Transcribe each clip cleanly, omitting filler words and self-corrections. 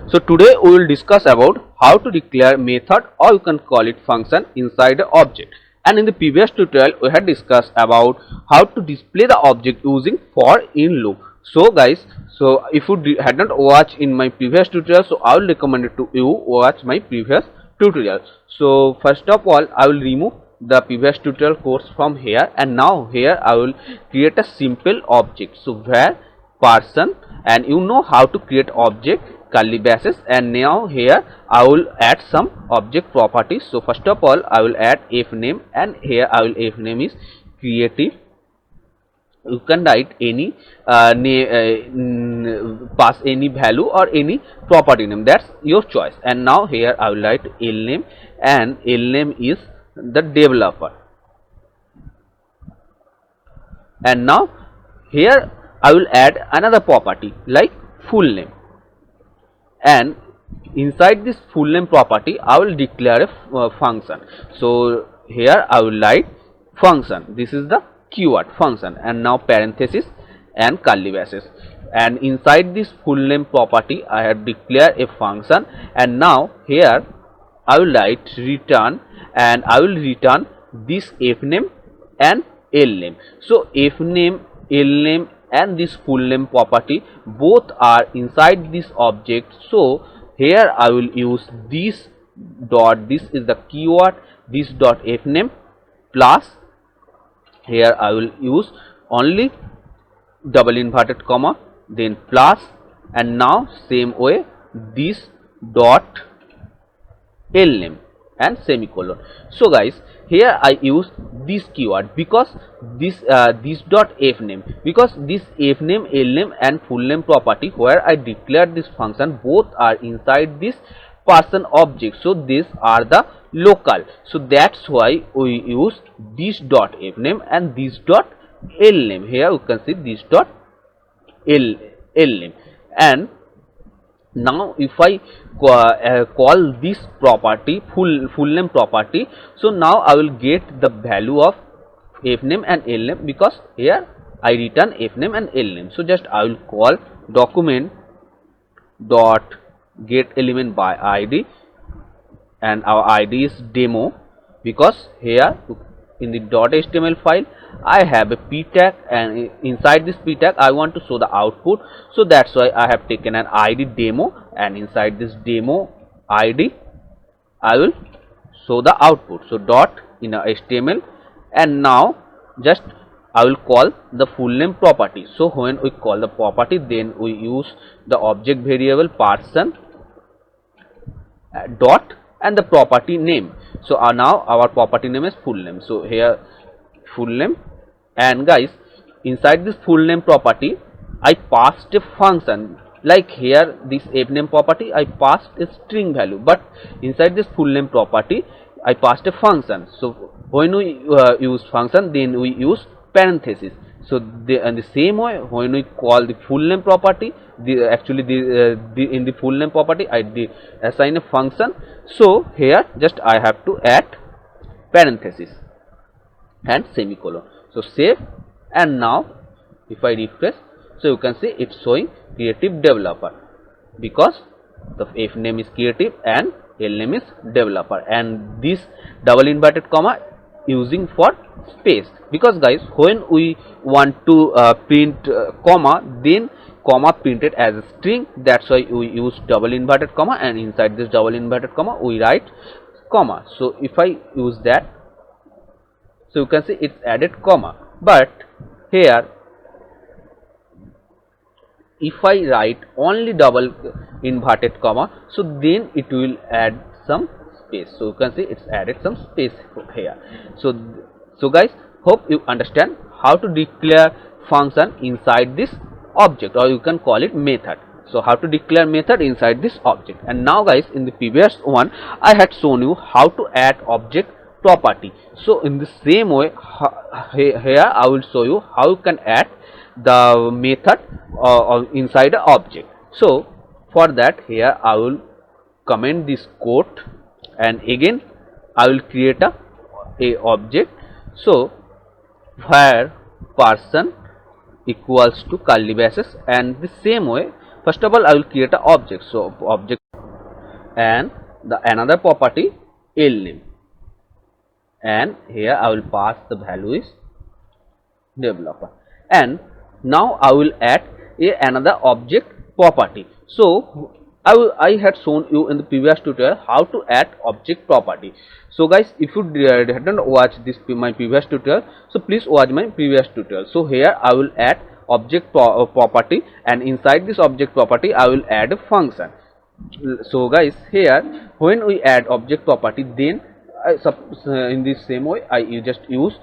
So today we will discuss about how to declare method, or you can call it function, inside an object. And in the previous tutorial we had discussed about how to display the object using for in loop. So guys, so if you had not watched in my previous tutorial, so I will recommend it to you watch my previous tutorial. So first of all, I will remove the previous tutorial course from here, and now here I will create a simple object. So where person, and you know how to create object, curly braces, and now here I will add some object properties. So first of all I will add f name, and here I will f name is creative. You can write any pass any value or any property name, that's your choice. And now here I will write l name, and l name is the developer. And now here I will add another property like full name, and inside this full name property I will declare a function. So here I will write function, this is the keyword function, and now parenthesis and curly braces. And inside this full name property I have declared a function, and now here I will write return, and I will return this f name and l name. So f name, l name and this full name property both are inside this object. So here I will use this dot, this is the keyword, this dot f name, plus here I will use only double inverted comma, then plus, and now same way this dot l name and semicolon. So guys, here I use this keyword because this dot f name, because this f name, l name and full name property where I declared this function both are inside this person object. So these are the local, so that's why we use this dot f name and this dot l name. Here you can see this dot l name. And now if I call this property full name property, so now I will get the value of f name and l name, because here I return f name and l name. So just I will call document dot get element by id, and our id is demo, because here in the .html file I have a p tag, and inside this p tag I want to show the output. So that's why I have taken an id demo, and inside this demo id I will show the output. So dot in a html, and now just I will call the full name property. So when we call the property, then we use the object variable person dot and the property name. So now our property name is full name. So here full name, and guys inside this full name property I passed a function, like here this f name property I passed a string value, but inside this full name property I passed a function. So when we use function, then we use parenthesis. So in the same way when we call the full name property, in the full name property I assign a function. So here just I have to add parenthesis and semicolon. So save, and now if I refresh, so you can see it's showing creative developer, because the f name is creative and l name is developer, and this double inverted comma using for space, because guys when we want to print comma, then comma printed as a string, that's why we use double inverted comma, and inside this double inverted comma we write comma. So if I use that, so you can see it's added comma. But here if I write only double inverted comma, so then it will add some space. So you can see it's added some space here. So guys, hope you understand how to declare function inside this object, or you can call it method. So how to declare method inside this object. And now guys, in the previous one I had shown you how to add object property. So in the same way here I will show you how you can add the method inside an object. So for that, here I will comment this quote, and again I will create a object. So where person equals to curly braces, and the same way First of all, I will create an object. So object and the another property LName, and here I will pass the value is developer. And now I will add another object property. So I had shown you in the previous tutorial how to add object property. So guys, if you didn't watch this my previous tutorial, so please watch my previous tutorial. So here I will add object property, and inside this object property I will add a function. So guys, here when we add object property, then in this same way I just use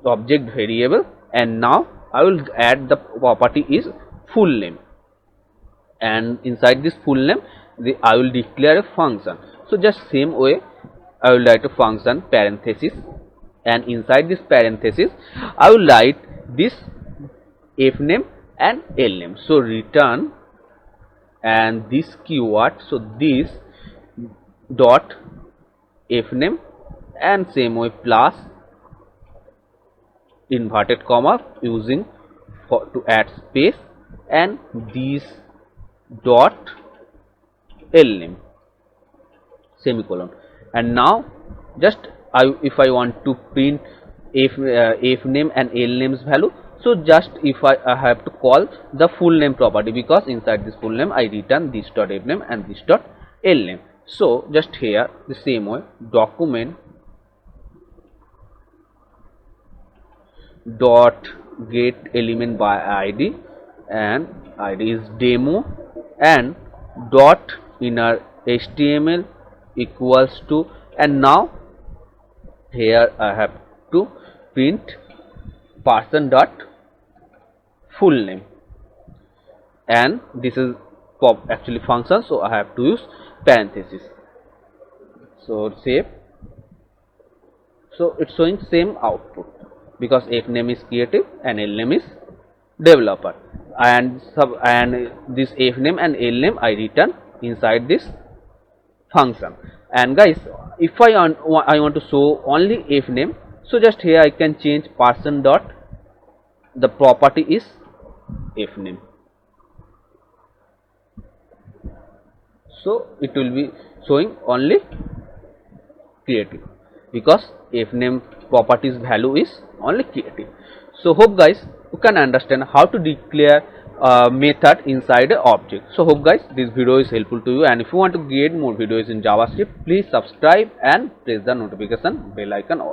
object variable, and now I will add the property is full name, and inside this full name I will declare a function. So just same way I will write a function parenthesis, and inside this parenthesis I will write this fname and lname. So return and this keyword, so this dot fname, and same way plus inverted comma using for to add space, and this dot lname semicolon. And now just if I want to print fname and lname's value, so just if I have to call the full name property, because inside this full name I return this dot fname and this dot lname. So just here the same way document dot get element by id, and id is demo, and dot inner html equals to, and now here I have to print person dot full name, and this is actually function, so I have to use parenthesis. So save. So it's showing same output because fname is creative and lname is developer, and this fname and lname I return inside this function. And guys, if I want to show only fname, so just here I can change person dot the property is fname, so it will be showing only creative because fname properties value is only creative. So hope guys you can understand how to declare method inside a object. So hope guys this video is helpful to you, and if you want to get more videos in JavaScript, please subscribe and press the notification bell icon.